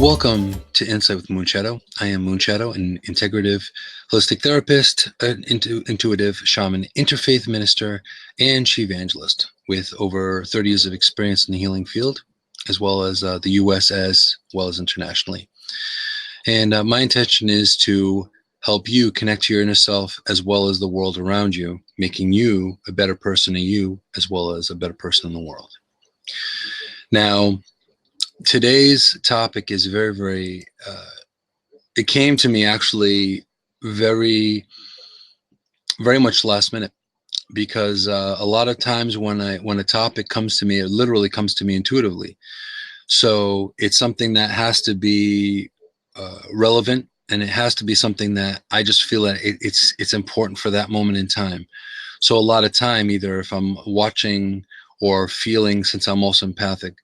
Welcome to Insight with Moonshadow. I am Moonshadow, an integrative holistic therapist, an intuitive shaman, interfaith minister, and chief evangelist with over 30 years of experience in the healing field, as well as the US as well as internationally. And my intention is to help you connect to your inner self as well as the world around you, making you a better person in you as well as a better person in the world. Now, today's topic is very, it came to me actually very much last minute, because a lot of times when a topic comes to me, it literally comes to me intuitively. So it's something that has to be relevant, and it has to be something that I just feel that it's important for that moment in time. So a lot of time, either if I'm watching or feeling, since I'm also empathic,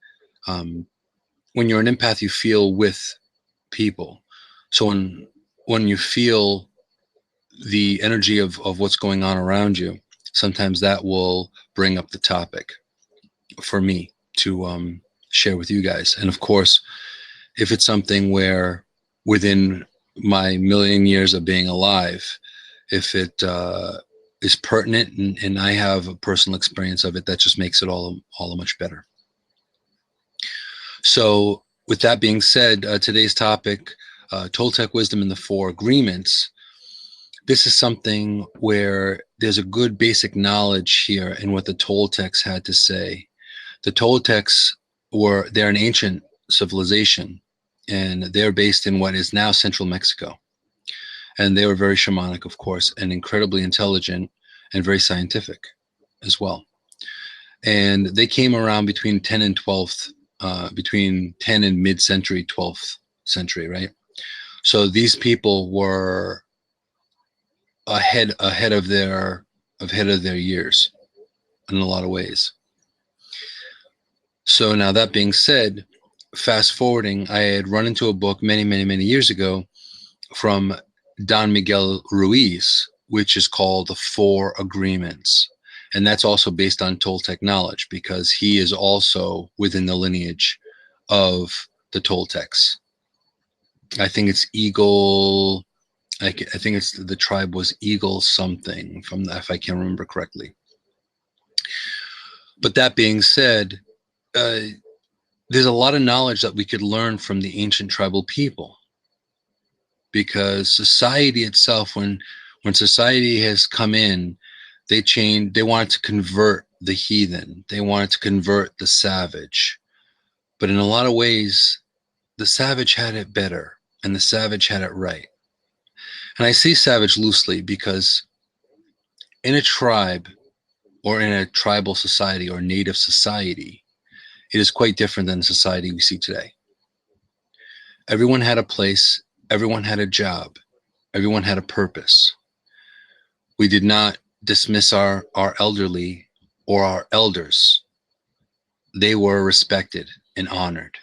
when you're an empath, you feel with people. So when you feel the energy of what's going on around you, sometimes that will bring up the topic for me to share with you guys. And of course, if it's something where within my million years of being alive, if it is pertinent and I have a personal experience of it, that just makes it all much better. So with that being said, today's topic, Toltec wisdom in the four agreements. This is something where there's a good basic knowledge here in what the Toltecs had to say. The Toltecs they're an ancient civilization, and they're based in what is now central Mexico. And they were very shamanic, of course, and incredibly intelligent and very scientific as well. And they came around between 10 and 12th, between 10 and mid-century, 12th century, right? So these people were ahead of their years in a lot of ways. So now that being said, fast forwarding, I had run into a book many years ago from Don Miguel Ruiz, which is called The Four Agreements. And that's also based on Toltec knowledge, because he is also within the lineage of the Toltecs. I think it's Eagle. I think it's the tribe was Eagle something, if I can remember correctly. But that being said, there's a lot of knowledge that we could learn from the ancient tribal people, because society itself, when society has come in, they wanted to convert the heathen. They wanted to convert the savage. But in a lot of ways, the savage had it better, and the savage had it right. And I say savage loosely because in a tribe or in a tribal society or native society, it is quite different than the society we see today. Everyone had a place, everyone had a job, everyone had a purpose. We did not dismiss our elderly or our elders. They were respected and honored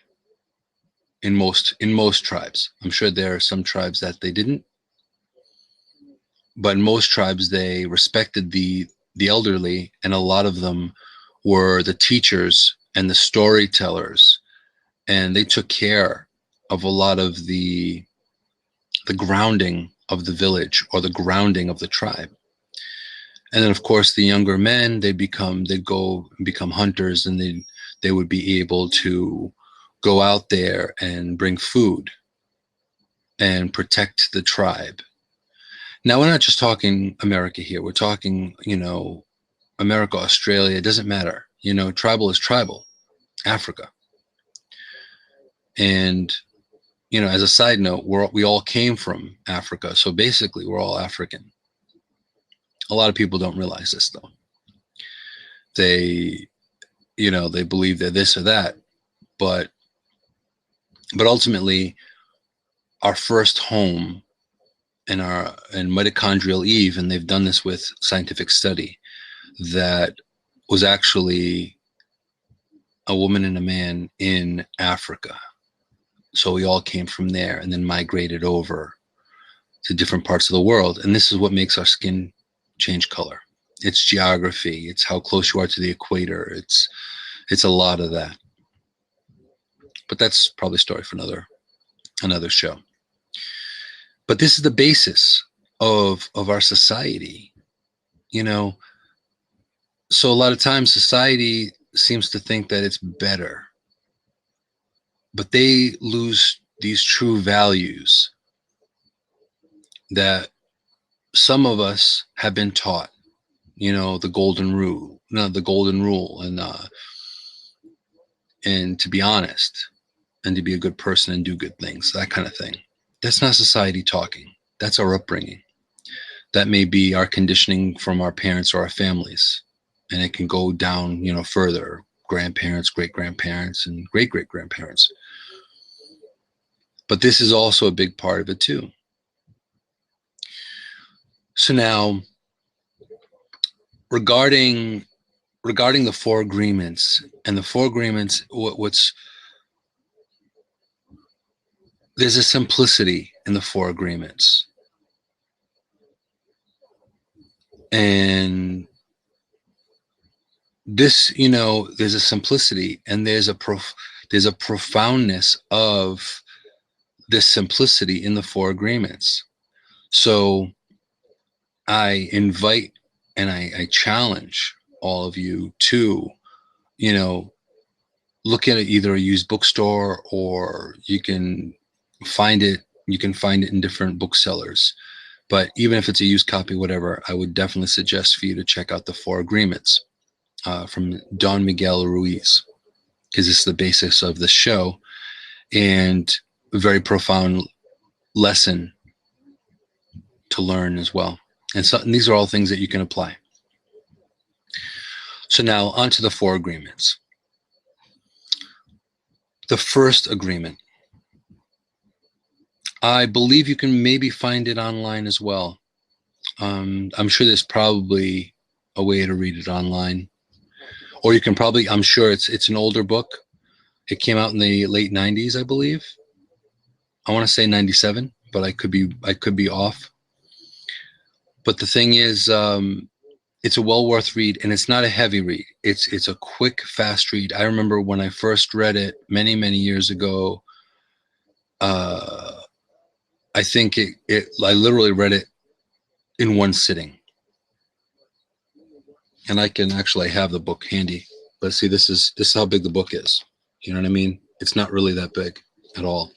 in most tribes. I'm sure there are some tribes that they didn't, but in most tribes they respected the elderly, and a lot of them were the teachers and the storytellers, and they took care of a lot of the grounding of the village or the grounding of the tribe. And then of course the younger men, they'd go and become hunters, and they would be able to go out there and bring food and protect the tribe. Now, we're not just talking America here. We're talking, America, Australia, it doesn't matter. Tribal is tribal, Africa. And, as a side note, we all came from Africa. So basically, we're all African. A lot of people don't realize this, though. They believe they're this or that. But ultimately, our first home and mitochondrial Eve, and they've done this with scientific study, that was actually a woman and a man in Africa. So we all came from there and then migrated over to different parts of the world. And this is what makes our skin change color. It's geography. It's how close you are to the equator. It's a lot of that. But that's probably a story for another another show. But this is the basis of our society, you know. So a lot of times society seems to think that it's better, but they lose these true values that some of us have been taught, you know, the golden rule, no, the golden rule, and to be honest, and to be a good person and do good things, that kind of thing. That's not society talking. That's our upbringing. That may be our conditioning from our parents or our families, and it can go down, you know, further, grandparents, great grandparents, and great great grandparents. But this is also a big part of it too. So now, regarding the four agreements, and the four agreements, what's there's a simplicity in the four agreements, and this, you know, there's a simplicity, and there's a profoundness of this simplicity in the four agreements. So I invite and I challenge all of you to, you know, look at it, either a used bookstore, or you can find it in different booksellers. But even if it's a used copy, whatever, I would definitely suggest for you to check out the Four Agreements from Don Miguel Ruiz, because it's the basis of the show, and a very profound lesson to learn as well. And so, and these are all things that you can apply. So now on to the Four Agreements. The first agreement, I believe you can maybe find it online as well. I'm sure there's probably a way to read it online, or you can probably, I'm sure it's an older book. It came out in the late 90s, I believe. I want to say 97, but I could be off. But the thing is, it's a well worth read, and it's not a heavy read. It's a quick, fast read. I remember when I first read it many years ago. I think I literally read it in one sitting, and I can actually have the book handy. But see, this is how big the book is. You know what I mean? It's not really that big at all.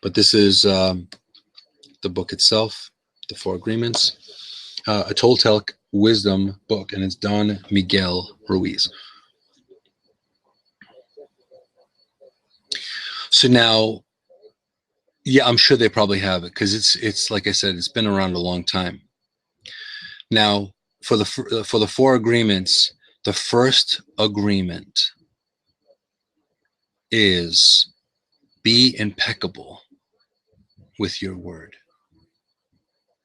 But this is the book itself, the Four Agreements, a Toltec wisdom book, and it's Don Miguel Ruiz. So now, yeah, I'm sure they probably have it, because it's like I said, it's been around a long time. Now, for the Four Agreements, the first agreement is be impeccable with your word.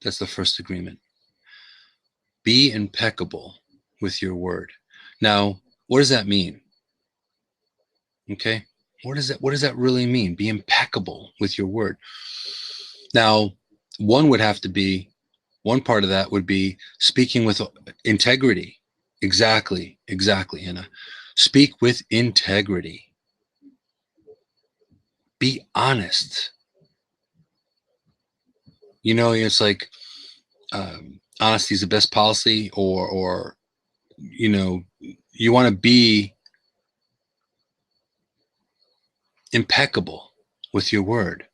That's the first agreement. Be impeccable with your word. Now, what does that mean? Okay, what does that really mean? Be impeccable with your word. Now, one part of that would be speaking with integrity. Exactly, Anna. Speak with integrity. Be honest. You know, it's like honesty is the best policy, or you know, you want to be impeccable with your word,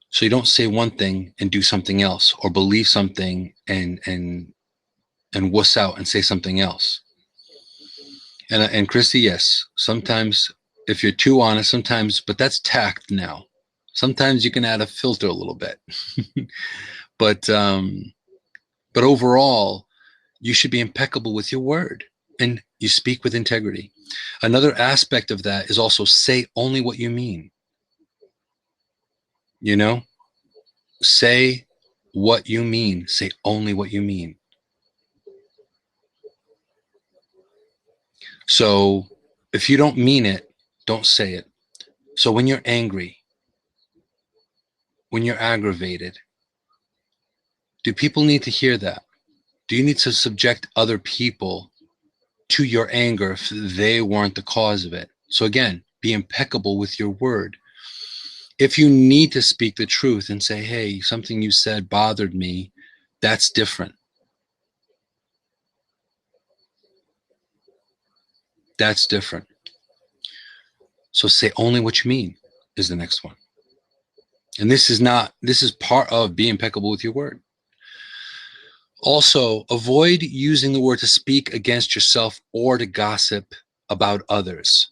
so you don't say one thing and do something else, or believe something and wuss out and say something else. And Christy, yes, sometimes if you're too honest, sometimes, but that's tact now. Sometimes you can add a filter a little bit, but overall, you should be impeccable with your word, and you speak with integrity. Another aspect of that is also say only what you mean. You know, say what you mean. Say only what you mean. So if you don't mean it, don't say it. So when you're angry, when you're aggravated, do people need to hear that? Do you need to subject other people to your anger if they weren't the cause of it? So again, be impeccable with your word. If you need to speak the truth and say, hey, something you said bothered me, that's different. That's different. So say only what you mean is the next one. And this is part of be impeccable with your word. Also, avoid using the word to speak against yourself or to gossip about others.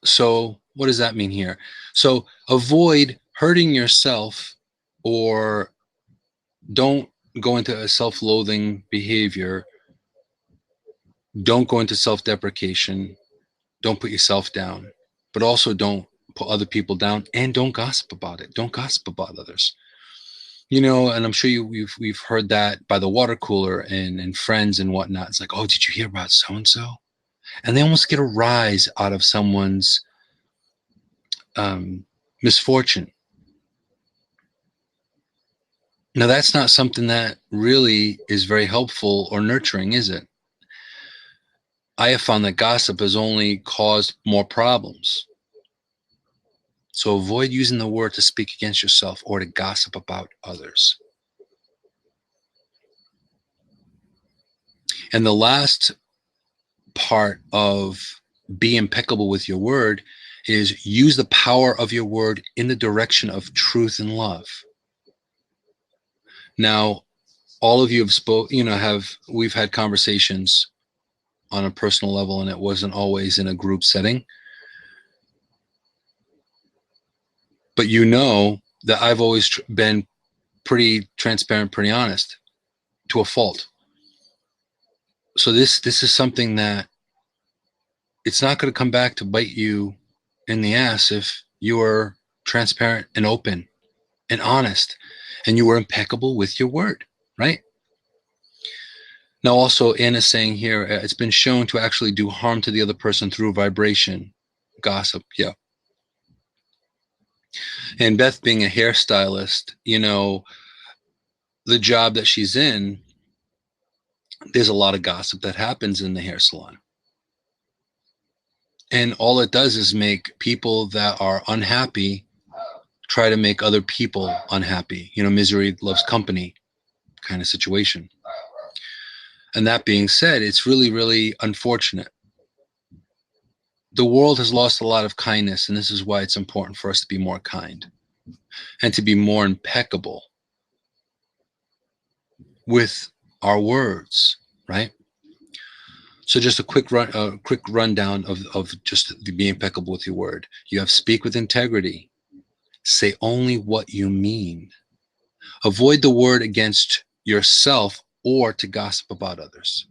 So what does that mean here? So avoid hurting yourself, or don't go into a self-loathing behavior. Don't go into self-deprecation. Don't put yourself down, but also don't put other people down, and don't gossip about it. Don't gossip about others. You know, and I'm sure we've heard that by the water cooler and friends and whatnot. It's like, oh, did you hear about so and so? And they almost get a rise out of someone's misfortune. Now, that's not something that really is very helpful or nurturing, is it? I have found that gossip has only caused more problems. So avoid using the word to speak against yourself or to gossip about others. And the last part of be impeccable with your word is use the power of your word in the direction of truth and love. Now, all of you have we've had conversations on a personal level, and it wasn't always in a group setting. But you know that I've always been pretty transparent, pretty honest, to a fault. So this is something that it's not going to come back to bite you in the ass if you are transparent and open and honest and you were impeccable with your word, right? Now, also, Anna's saying here, it's been shown to actually do harm to the other person through vibration. Gossip, yeah. And Beth, being a hairstylist, you know, the job that she's in, there's a lot of gossip that happens in the hair salon. And all it does is make people that are unhappy try to make other people unhappy. You know, misery loves company kind of situation. And that being said, it's really, really unfortunate. The world has lost a lot of kindness, and this is why it's important for us to be more kind and to be more impeccable with our words, right? So just a quick rundown of just be impeccable with your word. You have speak with integrity. Say only what you mean. Avoid the word against yourself or to gossip about others.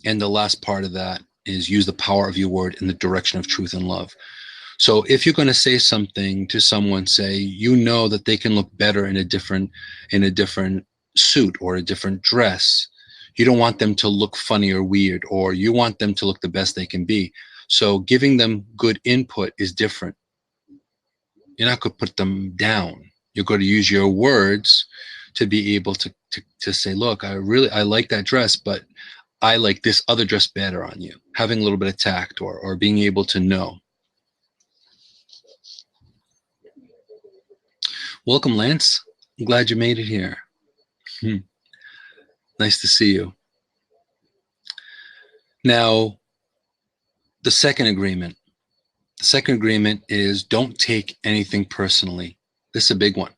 And the last part of that is use the power of your word in the direction of truth and love. So if you're going to say something to someone, say, you know that they can look better in a different suit or a different dress. You don't want them to look funny or weird, or you want them to look the best they can be. So giving them good input is different. You're not going to put them down. You're going to use your words to be able to say, look, I like that dress, but I like this other dress better on you. Having a little bit of tact or being able to know. Welcome, Lance. I'm glad you made it here. Nice to see you. Now, the second agreement. The second agreement is don't take anything personally. This is a big one.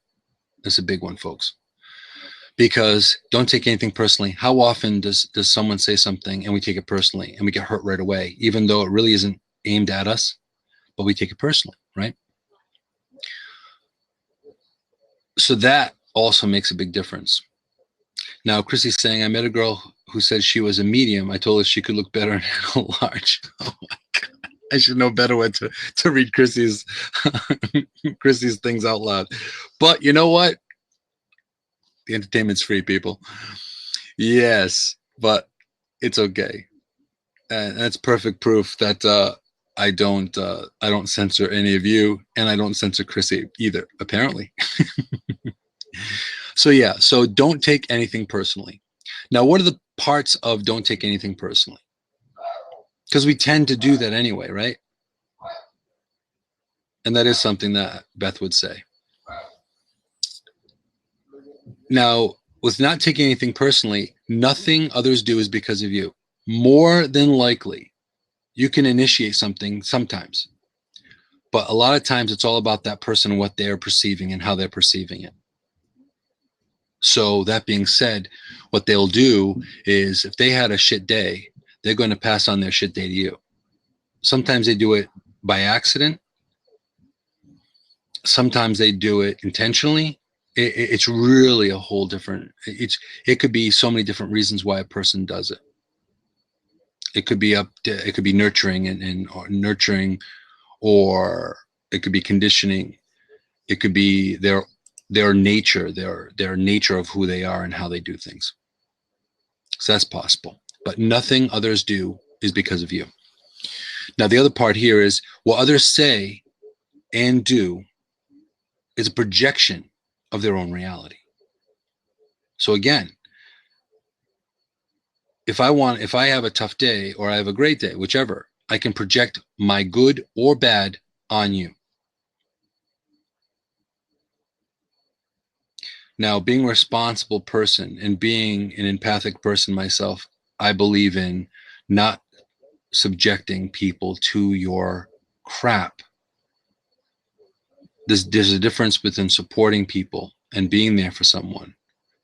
This is a big one, folks. Because don't take anything personally. How often does someone say something and we take it personally and we get hurt right away, even though it really isn't aimed at us, but we take it personally, right? So that also makes a big difference. Now, Chrissy's saying, I met a girl who said she was a medium. I told her she could look better in a large. Oh my God. I should know better when to read Chrissy's Chrissy's things out loud. But you know what? The entertainment's free, people. Yes, but it's okay. And that's perfect proof that I don't censor any of you, and I don't censor Chrissy either, apparently. So yeah, so don't take anything personally. Now, what are the parts of don't take anything personally? Because we tend to do that anyway, right? And that is something that Beth would say. Now, with not taking anything personally, nothing others do is because of you. More than likely, you can initiate something sometimes, but a lot of times it's all about that person and what they're perceiving and how they're perceiving it. So that being said, what they'll do is if they had a shit day, they're going to pass on their shit day to you. Sometimes they do it by accident. Sometimes they do it intentionally. It's really a whole different, it could be so many different reasons why a person does it. It could be it could be nurturing and or nurturing, or it could be conditioning. It could be their nature, their nature of who they are and how they do things. So that's possible. But nothing others do is because of you. Now, the other part here is what others say and do is a projection of their own reality. So again, if I have a tough day or I have a great day, whichever, I can project my good or bad on you. Now, being a responsible person and being an empathic person myself, I believe in not subjecting people to your crap. There's a difference between supporting people and being there for someone,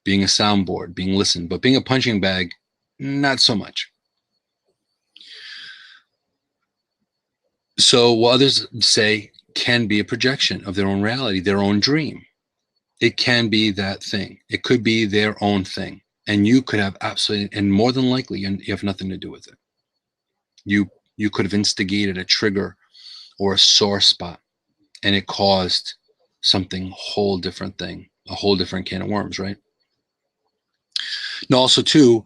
being a soundboard, being listened, but being a punching bag, not so much. So what others say can be a projection of their own reality, their own dream. It can be that thing. It could be their own thing. And you could have absolutely, and more than likely, you have nothing to do with it. You could have instigated a trigger or a sore spot, and it caused something whole different thing, a whole different can of worms, right? Now, also too,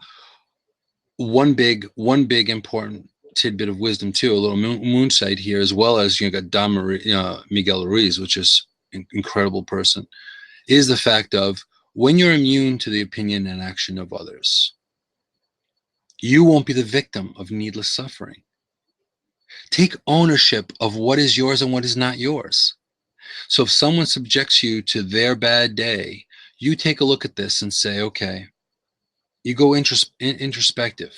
one big important tidbit of wisdom too, a little moonsight here, as well as got Miguel Ruiz, which is an incredible person, is the fact of when you're immune to the opinion and action of others, you won't be the victim of needless suffering. Take ownership of what is yours and what is not yours. So if someone subjects you to their bad day, you take a look at this and say, okay, you go introspective.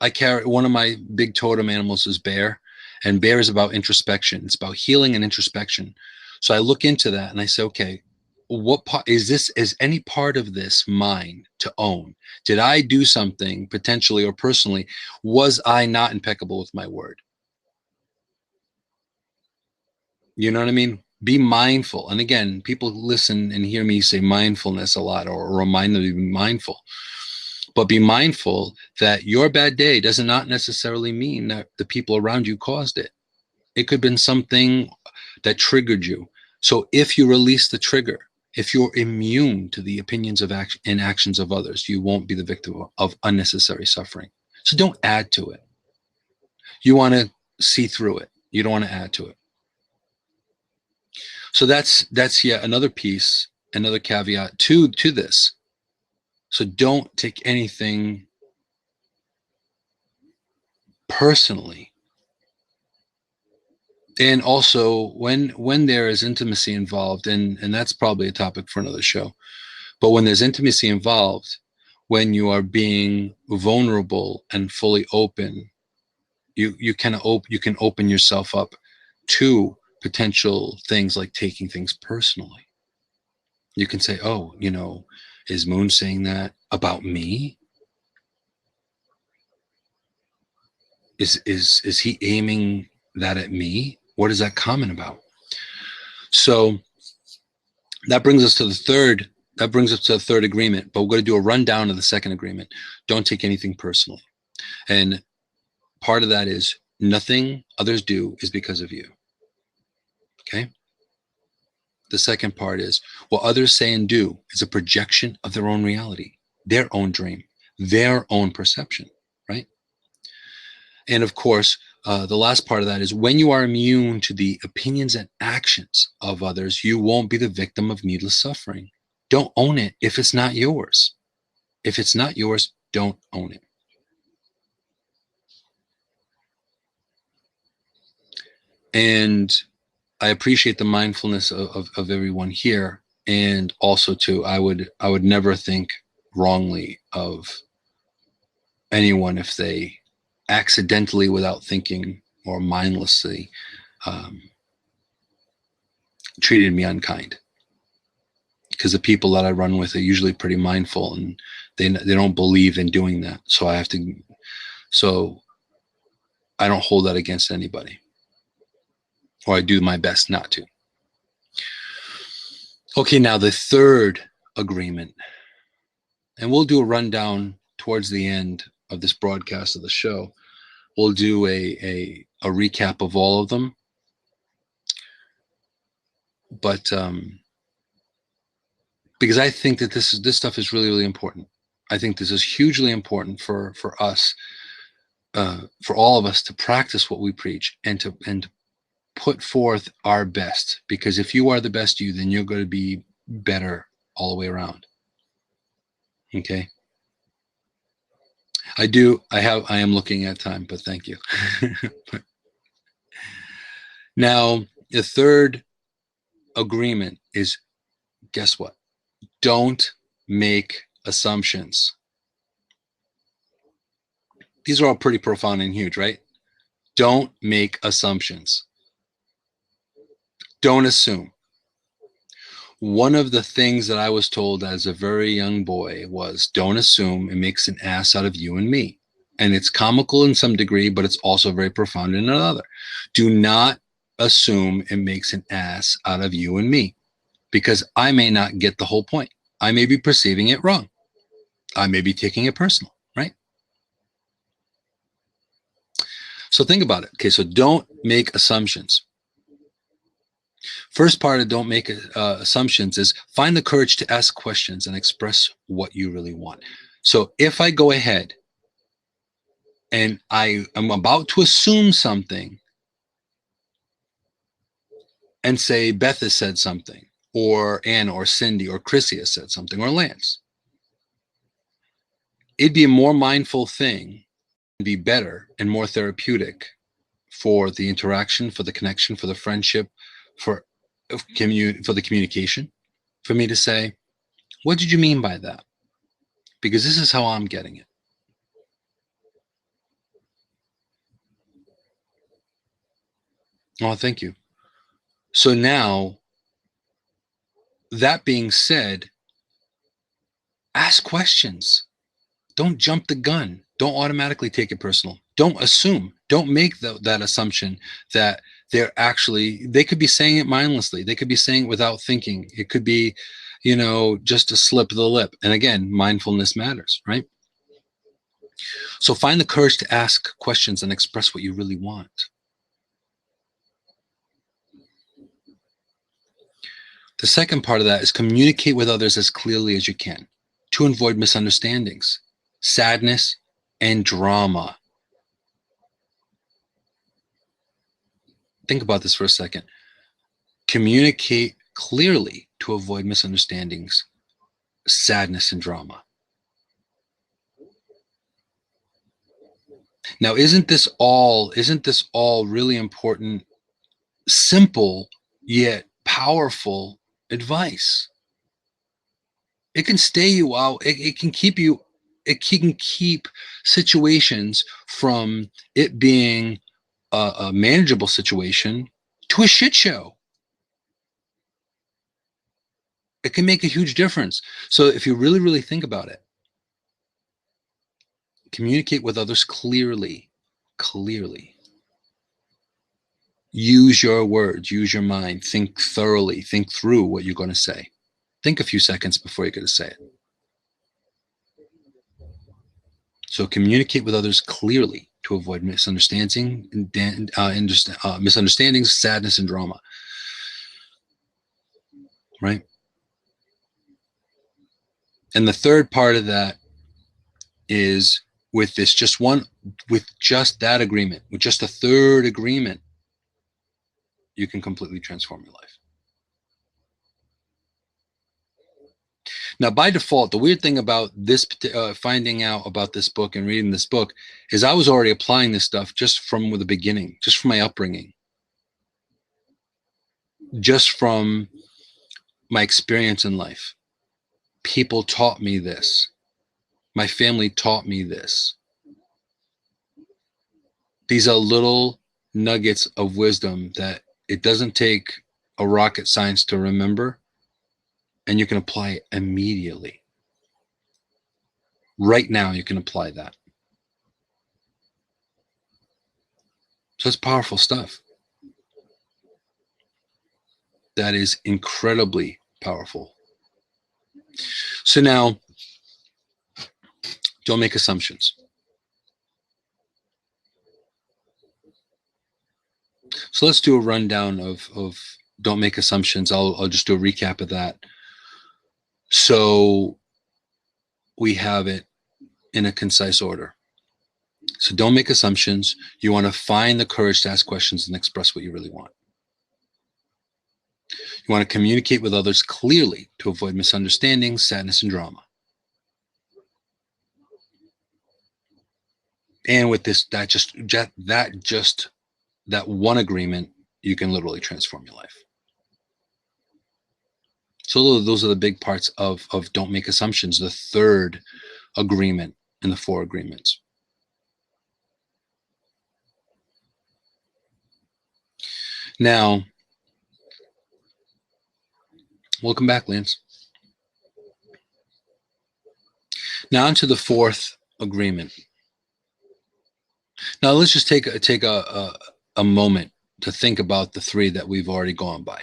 I carry one of my big totem animals is bear, and bear is about introspection. It's about healing and introspection. So I look into that and I say, okay, what part is this? Is any part of this mine to own? Did I do something potentially or personally? Was I not impeccable with my word? You know what I mean? Be mindful. And again, people listen and hear me say mindfulness a lot, or remind them to be mindful. But be mindful that your bad day does not necessarily mean that the people around you caused it. It could have been something that triggered you. So if you release the trigger, if you're immune to the opinions of and actions of others, you won't be the victim of unnecessary suffering. So don't add to it. You want to see through it. You don't want to add to it. So that's yet another piece, another caveat to this. So don't take anything personally. And also when there is intimacy involved, and that's probably a topic for another show, but when there's intimacy involved, when you are being vulnerable and fully open, you can open yourself up to potential things like taking things personally. You can say, oh, is Moon saying that about me? Is he aiming that at me? What is that comment about? So that brings us to the third. That brings us to the third agreement. But we're going to do a rundown of the second agreement. Don't take anything personally. And part of that is nothing others do is because of you. Okay. The second part is what others say and do is a projection of their own reality, their own dream, their own perception, right? And of course, the last part of that is when you are immune to the opinions and actions of others, you won't be the victim of needless suffering. Don't own it if it's not yours. If it's not yours, don't own it. And I appreciate the mindfulness of everyone here. And also too, I would never think wrongly of anyone if they accidentally, without thinking or mindlessly, treated me unkind. Because the people that I run with are usually pretty mindful, and they don't believe in doing that. So I don't hold that against anybody, or I do my best not to. Okay, now the third agreement, and we'll do a rundown towards the end of this broadcast of the show. We'll do a recap of all of them, but because I think that this stuff is really, really important. I think this is hugely important for us, for all of us, to practice what we preach and to put forth our best. Because if you are the best you, then you're going to be better all the way around. Okay. I am looking at time, but thank you. Now, the third agreement is, guess what? Don't make assumptions. These are all pretty profound and huge, right? Don't make assumptions. Don't assume. One of the things that I was told as a very young boy was, don't assume, it makes an ass out of you and me. And it's comical in some degree, but it's also very profound in another. Do not assume it makes an ass out of you and me, because I may not get the whole point. I may be perceiving it wrong. I may be taking it personal, right? So think about it. Okay, so don't make assumptions. First part of don't make assumptions is find the courage to ask questions and express what you really want. So if I go ahead and I am about to assume something and say Beth has said something, or Anna or Cindy or Chrissy has said something, or Lance, it'd be a more mindful thing, be better and more therapeutic for the interaction, for the connection, for the friendship, for the communication, for me to say, what did you mean by that? Because this is how I'm getting it. Oh, thank you. So now, that being said, ask questions. Don't jump the gun. Don't automatically take it personal. Don't assume. Don't make that assumption that they could be saying it mindlessly. They could be saying it without thinking. It could be, just a slip of the lip. And again, mindfulness matters, right? So find the courage to ask questions and express what you really want. The second part of that is communicate with others as clearly as you can to avoid misunderstandings, sadness, and drama. Think about this for a second. Communicate clearly to avoid misunderstandings, sadness, and drama. Now, isn't this all really important, simple, yet powerful advice? It can stay you out. It can keep situations from it being a manageable situation to a shit show. It can make a huge difference. So if you really, really think about it, communicate with others clearly. Use your words, use your mind, think thoroughly, think through what you're going to say. Think a few seconds before you're going to say it. So communicate with others clearly to avoid misunderstandings, sadness, and drama. Right? And the third part of that is with just that agreement, with just a third agreement, you can completely transform your life. Now, by default, the weird thing about this, finding out about this book and reading this book, is I was already applying this stuff just from the beginning, just from my upbringing. just from my experience in life. People taught me this. My family taught me this. These are little nuggets of wisdom that it doesn't take a rocket science to remember, and you can apply it immediately. Right now, you can apply that. So it's powerful stuff. That is incredibly powerful. So now, don't make assumptions. So let's do a rundown of don't make assumptions. I'll just do a recap of that. So we have it in a concise order. So don't make assumptions. You want to find the courage to ask questions and express what you really want. You want to communicate with others clearly to avoid misunderstandings, sadness, and drama. And with this, that one agreement, you can literally transform your life. So those are the big parts of don't make assumptions, the third agreement in the 4 agreements. Now, welcome back, Lance. Now onto the 4th agreement. Now let's just take a moment to think about the 3 that we've already gone by.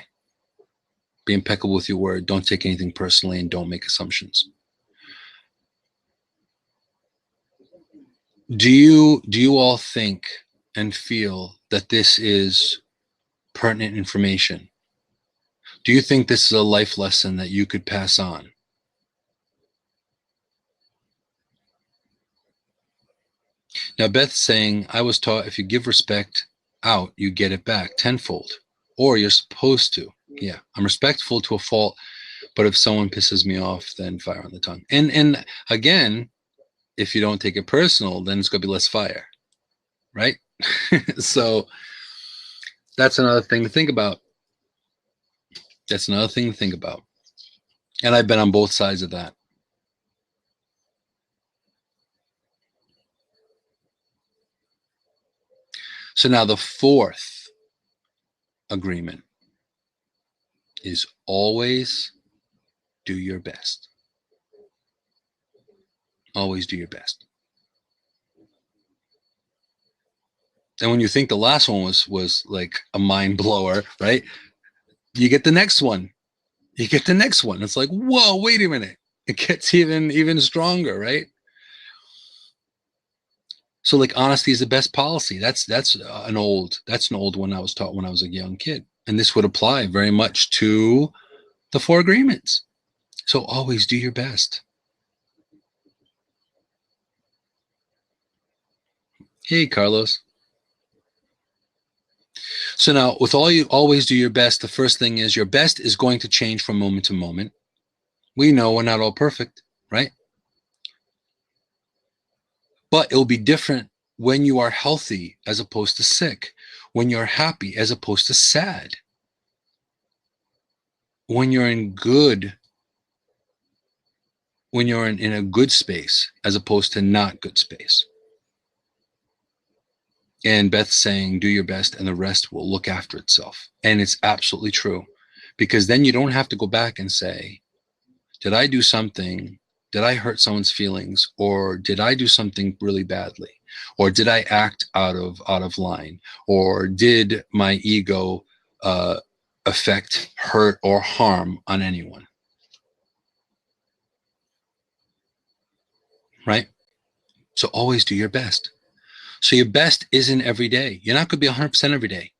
Be impeccable with your word. Don't take anything personally, and don't make assumptions. Do you all think and feel that this is pertinent information? Do you think this is a life lesson that you could pass on? Now, Beth's saying, I was taught if you give respect out, you get it back tenfold, or you're supposed to. Yeah, I'm respectful to a fault, but if someone pisses me off, then fire on the tongue. And again, if you don't take it personal, then it's going to be less fire, right? So that's another thing to think about. That's another thing to think about. And I've been on both sides of that. So now the 4th agreement is always do your best. Always do your best. And when you think the last one was like a mind blower, right? You get the next one. You get the next one. It's like, whoa, wait a minute. It gets even stronger, right? So like honesty is the best policy. That's an old one I was taught when I was a young kid. And this would apply very much to the 4 agreements. So always do your best. Hey, Carlos. So now with you always do your best, the first thing is your best is going to change from moment to moment. We know we're not all perfect, right? But it'll be different when you are healthy as opposed to sick, when you're happy as opposed to sad, when you're in a good space as opposed to not good space. And Beth's saying, do your best and the rest will look after itself. And it's absolutely true, because then you don't have to go back and say, did I do something? Did I hurt someone's feelings? Or did I do something really badly? Or did I act out of line? Or did my ego affect, hurt, or harm on anyone? Right? So always do your best. So your best isn't every day. You're not going to be 100% every day.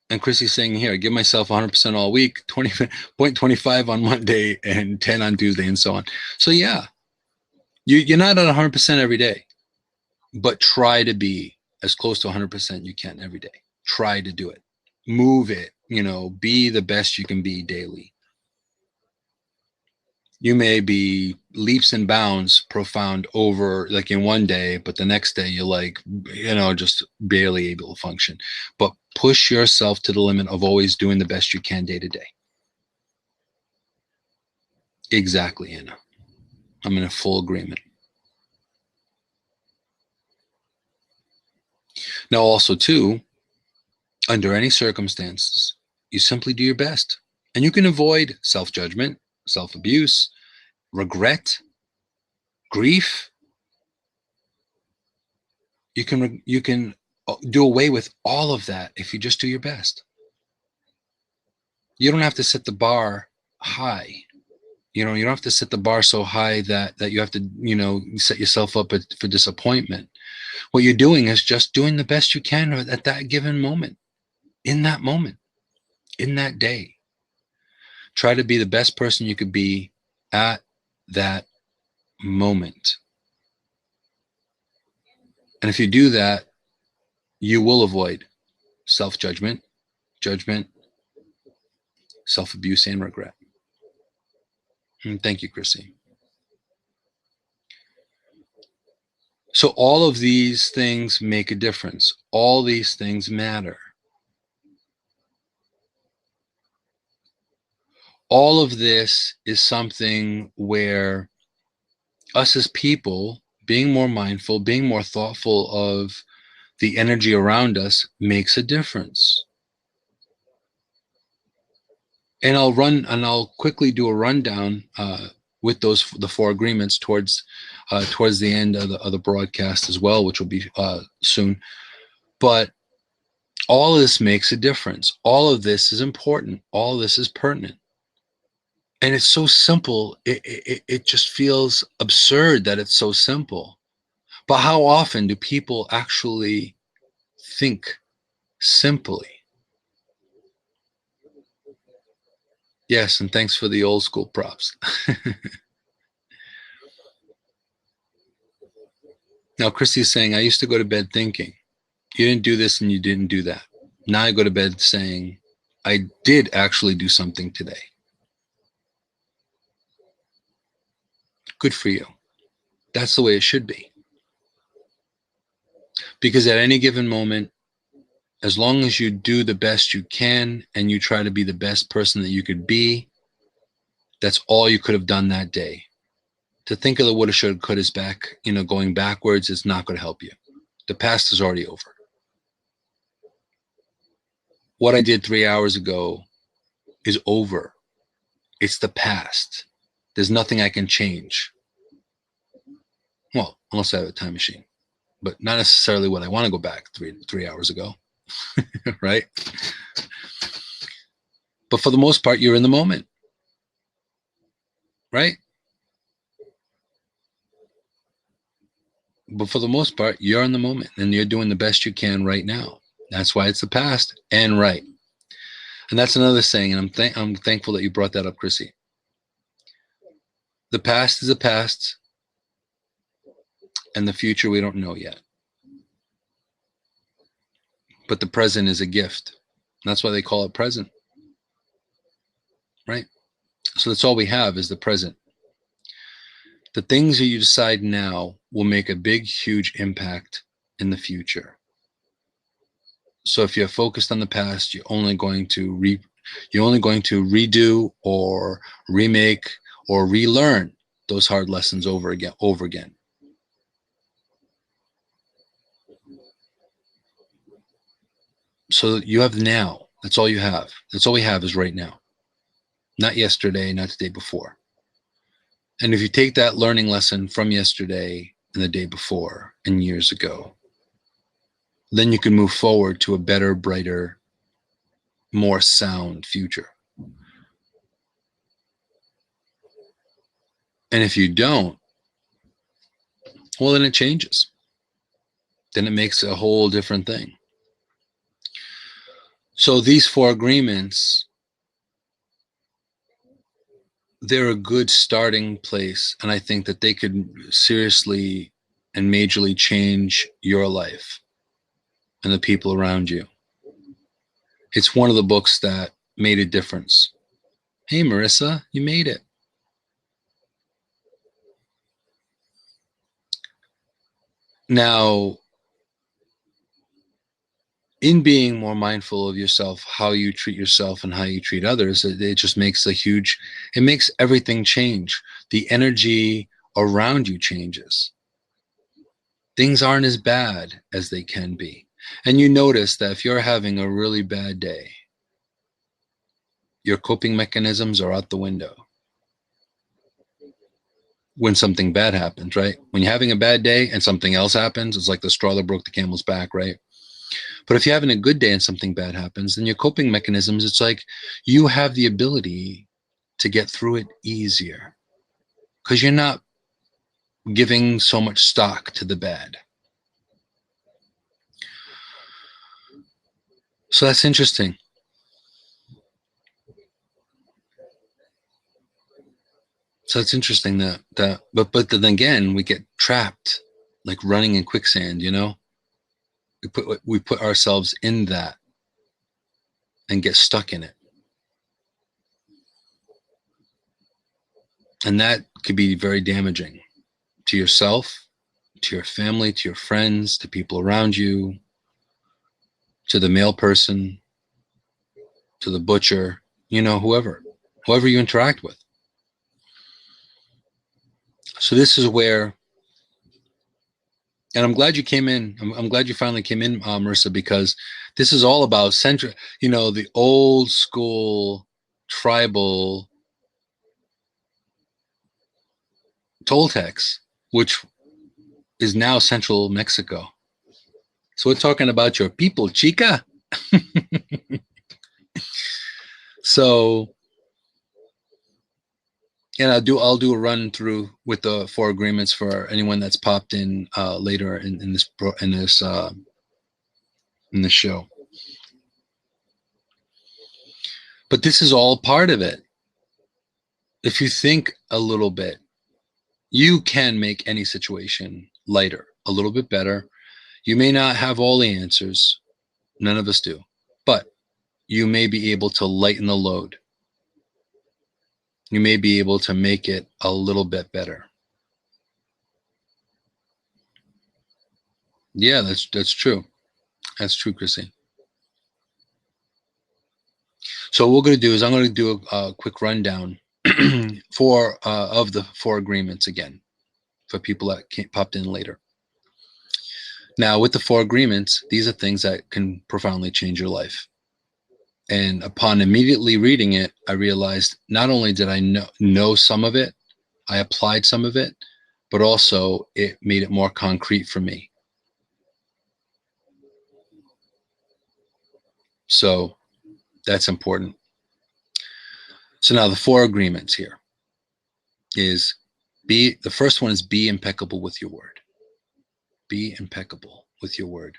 And Chrissy's saying here, I give myself 100% all week, 20.25 on Monday and 10 on Tuesday and so on. So yeah, you're not at 100% every day, but try to be as close to 100% you can every day. Try to do it. Move it, be the best you can be daily. You may be leaps and bounds profound over like in one day, but the next day you're like, just barely able to function. But push yourself to the limit of always doing the best you can day to day. Exactly, Anna. I'm in a full agreement. Now, also, too, under any circumstances, you simply do your best. And you can avoid self judgment, self abuse, regret, grief. You can do away with all of that if you just do your best. You don't have to set the bar high. You don't have to set the bar so high that you have to, set yourself up for disappointment. What you're doing is just doing the best you can at that given moment, in that moment, in that day. Try to be the best person you could be at that moment. And if you do that, you will avoid self-judgment, judgment, self-abuse, and regret. And thank you, Chrissy. So all of these things make a difference. All these things matter. All of this is something where us as people, being more mindful, being more thoughtful of the energy around us makes a difference. And I'll quickly do a rundown with the 4 agreements towards the end of the broadcast as well, which will be soon. But all of this makes a difference. All of this is important. All of this is pertinent. And it's so simple. It just feels absurd that it's so simple. But how often do people actually think simply? Yes, and thanks for the old school props. Now, Christy is saying, I used to go to bed thinking, you didn't do this and you didn't do that. Now I go to bed saying, I did actually do something today. Good for you. That's the way it should be. Because at any given moment, as long as you do the best you can and you try to be the best person that you could be, that's all you could have done that day. To think of the woulda, shoulda, coulda's back, going backwards is not going to help you. The past is already over. What I did 3 hours ago is over. It's the past. There's nothing I can change. Well, unless I have a time machine, but not necessarily what I want to go back three hours ago, right? But for the most part, you're in the moment, right? But for the most part, you're in the moment and you're doing the best you can right now. That's why it's the past and right. And that's another saying, and I'm thankful that you brought that up, Chrissy. The past is the past, and the future we don't know yet. But the present is a gift. That's why they call it present, right? So that's all we have is the present. The things that you decide now will make a big, huge impact in the future. So if you're focused on the past, you're only going to redo or remake or relearn those hard lessons over again. So you have now. That's all you have. That's all we have is right now. Not yesterday, not the day before. And if you take that learning lesson from yesterday and the day before and years ago, then you can move forward to a better, brighter, more sound future. And if you don't, well, then it changes. Then it makes a whole different thing. So these 4 agreements, they're a good starting place. And I think that they could seriously and majorly change your life and the people around you. It's one of the books that made a difference. Hey, Marissa, you made it. Now, in being more mindful of yourself, how you treat yourself and how you treat others, it just makes it makes everything change. The energy around you changes. Things aren't as bad as they can be. And you notice that if you're having a really bad day, your coping mechanisms are out the window when something bad happens, right? When you're having a bad day and something else happens, it's like the straw that broke the camel's back, right? But if you're having a good day and something bad happens, then your coping mechanisms, it's like you have the ability to get through it easier because you're not giving so much stock to the bad. So that's interesting. So it's interesting but then again, we get trapped like running in quicksand, you know? We put ourselves in that and get stuck in it. And that could be very damaging to yourself, to your family, to your friends, to people around you, to the mail person, to the butcher, you know, whoever you interact with. So this is where, and I'm glad you came in. I'm glad you finally came in, Marissa, because this is all about central, you know, the old school tribal Toltecs, which is now central Mexico. So we're talking about your people, chica. So, and I'll do a run through with the four agreements for anyone that's popped in later in this show. But this is all part of it. If you think a little bit, you can make any situation lighter, a little bit better. You may not have all the answers. None of us do. But you may be able to lighten the load. You may be able to make it a little bit better. Yeah, that's true. That's true, Chrissy. So what we're going to do is I'm going to do a quick rundown for of the four agreements again for people that popped in later. Now, with the four agreements, these are things that can profoundly change your life. And upon immediately reading it, I realized not only did I know some of it, I applied some of it, but also it made it more concrete for me. So that's important. So now the four agreements here is the first one is be impeccable with your word. Be impeccable with your word.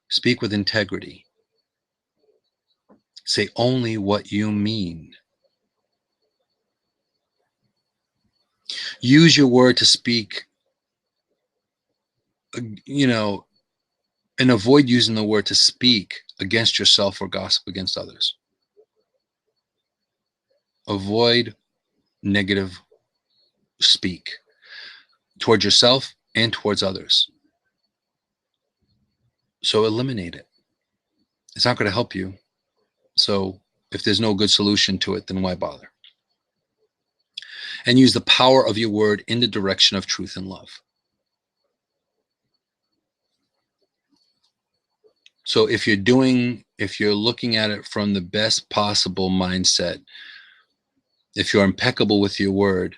Speak with integrity. Say only what you mean. Use your word to speak, you know, and avoid using the word to speak against yourself or gossip against others. Avoid negative speak towards yourself and towards others. So eliminate it. It's not going to help you. So if there's no good solution to it, then why bother? And use the power of your word in the direction of truth and love. So if you're looking at it from the best possible mindset, if you're impeccable with your word,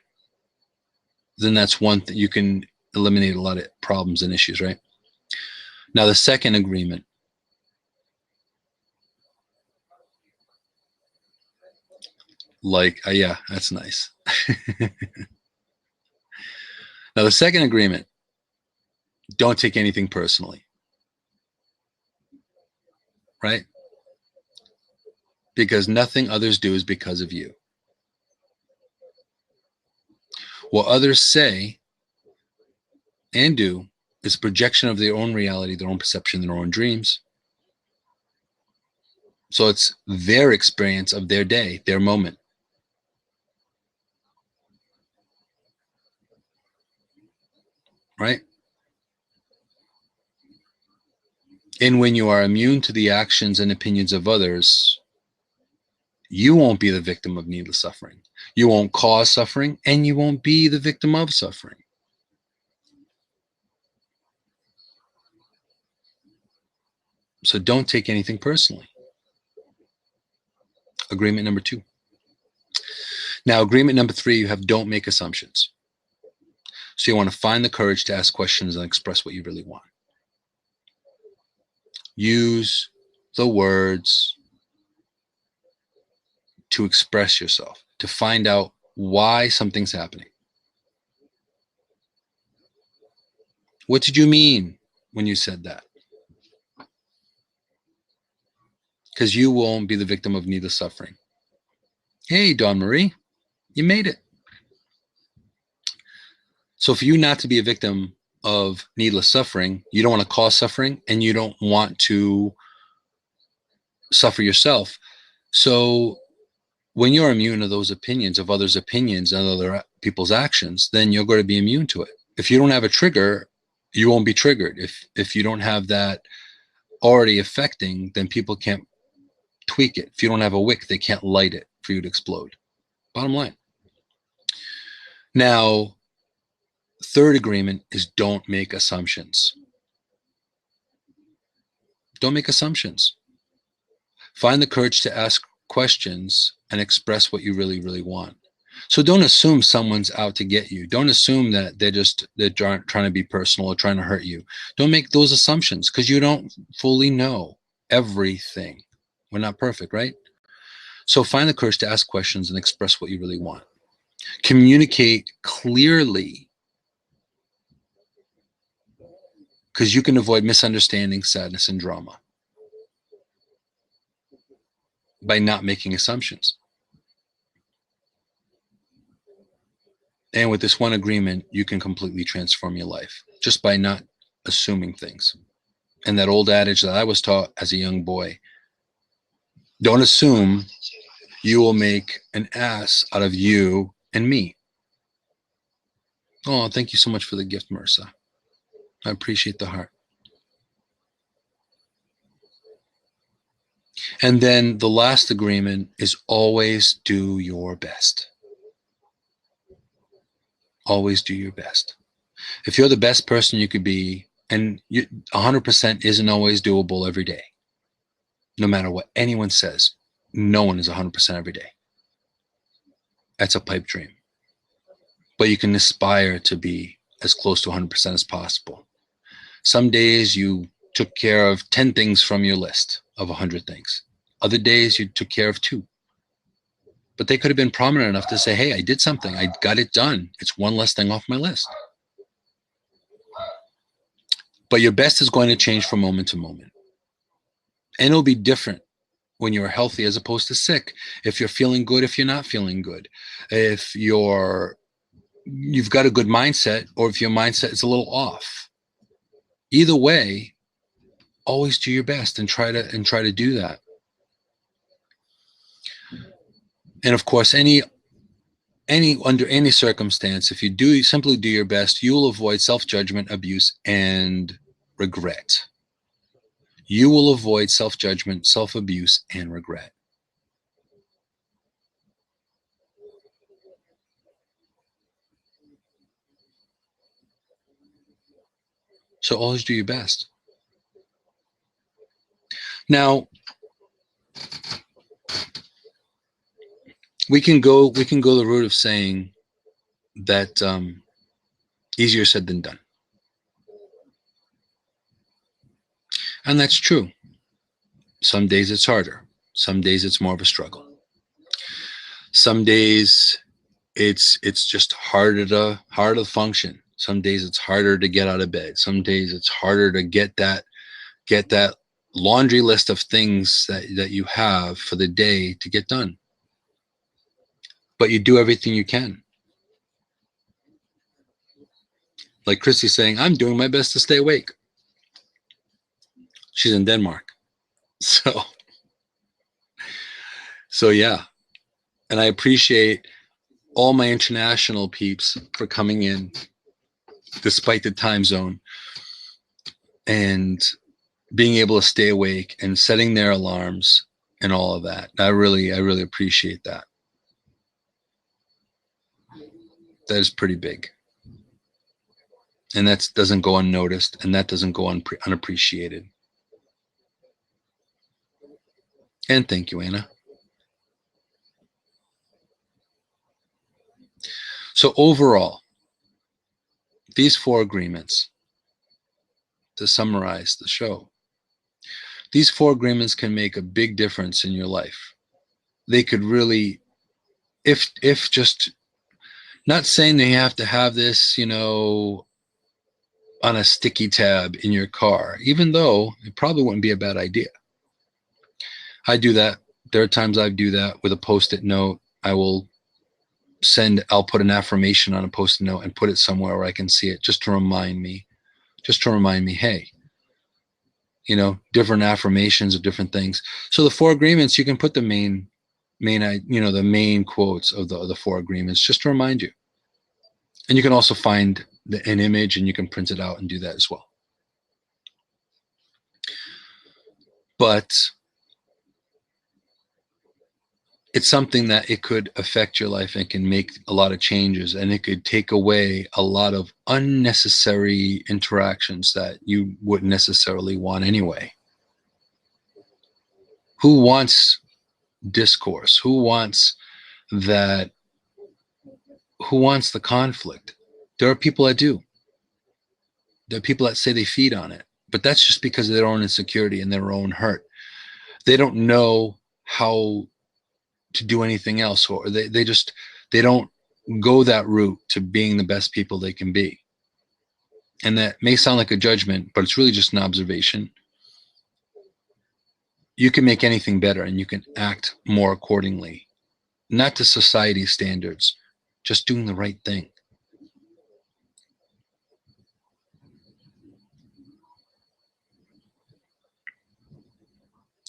then that's one thing you can eliminate a lot of problems and issues, right? Now, the second agreement, yeah, that's nice. Now, the second agreement, don't take anything personally, right? Because nothing others do is because of you. What others say and do is a projection of their own reality, their own perception, their own dreams. So it's their experience of their day, their moment. Right? And when you are immune to the actions and opinions of others, you won't be the victim of needless suffering. You won't cause suffering, and you won't be the victim of suffering. So don't take anything personally. Agreement number 2. Now, agreement number 3, you have don't make assumptions. So you want to find the courage to ask questions and express what you really want. Use the words to express yourself, to find out why something's happening. What did you mean when you said that? Because you won't be the victim of needless suffering. Hey, Dawn Marie, you made it. So for you not to be a victim of needless suffering, you don't want to cause suffering, and you don't want to suffer yourself. So when you're immune to those opinions, of others' opinions and other people's actions, then you're going to be immune to it. If you don't have a trigger, you won't be triggered. If you don't have that already affecting, then people can't tweak it. If you don't have a wick, they can't light it for you to explode. Bottom line. Now, third agreement is don't make assumptions. Don't make assumptions. Find the courage to ask questions and express what you really, really want. So don't assume someone's out to get you. Don't assume that they're trying to be personal or trying to hurt you. Don't make those assumptions, because you don't fully know everything. We're not perfect, right? So find the courage to ask questions and express what you really want. Communicate clearly, because you can avoid misunderstanding, sadness, and drama by not making assumptions. And with this one agreement, you can completely transform your life just by not assuming things. And that old adage that I was taught as a young boy, don't assume, you will make an ass out of you and me. Oh, thank you so much for the gift, Marissa. I appreciate the heart. And then the last agreement is always do your best. Always do your best. If you're the best person you could be, and 100% isn't always doable every day, no matter what anyone says, no one is 100% every day. That's a pipe dream. But you can aspire to be as close to 100% as possible. Some days you took care of 10 things from your list of 100 things. Other days you took care of 2. But they could have been prominent enough to say, hey, I did something. I got it done. It's one less thing off my list. But your best is going to change from moment to moment. And it'll be different when you're healthy as opposed to sick. If you're feeling good, if you're not feeling good. If you've got a good mindset, or if your mindset is a little off. Either way, always do your best and try to do that. And of course, under any circumstance, if you simply do your best, you will avoid self-judgment, abuse, and regret. You will avoid self-judgment, self-abuse, and regret. So always do your best. Now, we can go the route of saying that easier said than done. And that's true. Some days it's harder. Some days it's more of a struggle. Some days it's just harder to function. Some days it's harder to get out of bed. Some days it's harder to get that laundry list of things that you have for the day to get done. But you do everything you can. Like Chrissy's saying, I'm doing my best to stay awake. She's in Denmark. So yeah. And I appreciate all my international peeps for coming in despite the time zone. And being able to stay awake and setting their alarms and all of that. I really appreciate that. That is pretty big. And that doesn't go unnoticed, and that doesn't go unappreciated. And thank you, Anna. So overall, these 4 agreements, to summarize the show, these 4 agreements can make a big difference in your life. They could really, if just, not saying they have to have this, on a sticky tab in your car, even though it probably wouldn't be a bad idea. I do that. There are times I do that with a Post-it note. I'll put an affirmation on a Post-it note and put it somewhere where I can see it, just to remind me, hey, different affirmations of different things. So the 4 agreements, you can put the main the main quotes of the 4 agreements, just to remind you. And you can also find an image, and you can print it out and do that as well. But it's something that it could affect your life and can make a lot of changes, and it could take away a lot of unnecessary interactions that you wouldn't necessarily want anyway. Who wants discourse? Who wants that? Who wants the conflict? There are people that do. There are people that say they feed on it, but that's just because of their own insecurity and their own hurt. They don't know how to do anything else, or they don't go that route to being the best people they can be. And that may sound like a judgment, but it's really just an observation. You can make anything better, and you can act more accordingly, not to society's standards, just doing the right thing.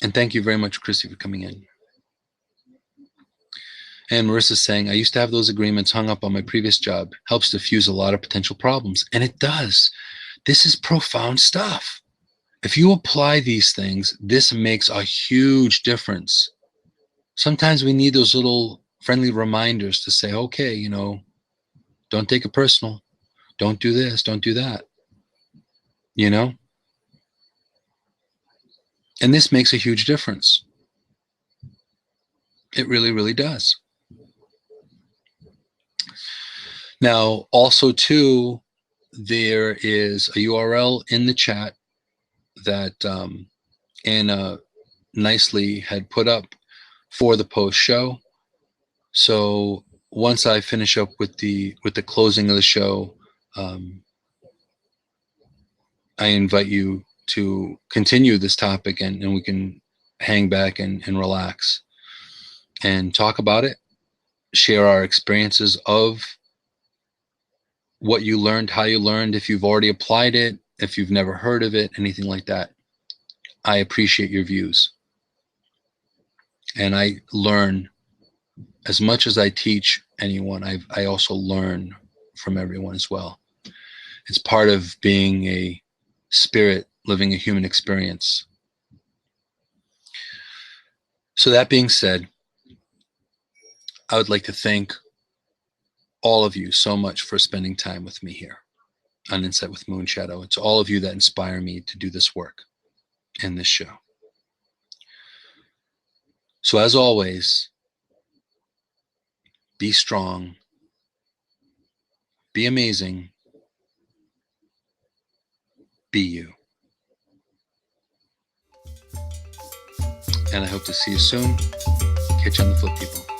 And thank you very much, Chrissy, for coming in. And Marissa's saying, I used to have those agreements hung up on my previous job. Helps diffuse a lot of potential problems. And it does. This is profound stuff. If you apply these things, this makes a huge difference. Sometimes we need those little friendly reminders to say, okay, don't take it personal. Don't do this. Don't do that. And this makes a huge difference. It really, really does. Now, also, too, there is a URL in the chat that Anna nicely had put up for the post show. So once I finish up with the closing of the show, I invite you to continue this topic, and we can hang back and relax and talk about it, share our experiences of what you learned, how you learned, if you've already applied it, if you've never heard of it, anything like that. I appreciate your views. And I learn as much as I teach anyone. I also learn from everyone as well. It's part of being a spirit living a human experience. So that being said, I would like to thank all of you so much for spending time with me here on Insight with Moonshadow. It's all of you that inspire me to do this work and this show. So as always, be strong, be amazing, be you. And I hope to see you soon. Catch you on the flip, people.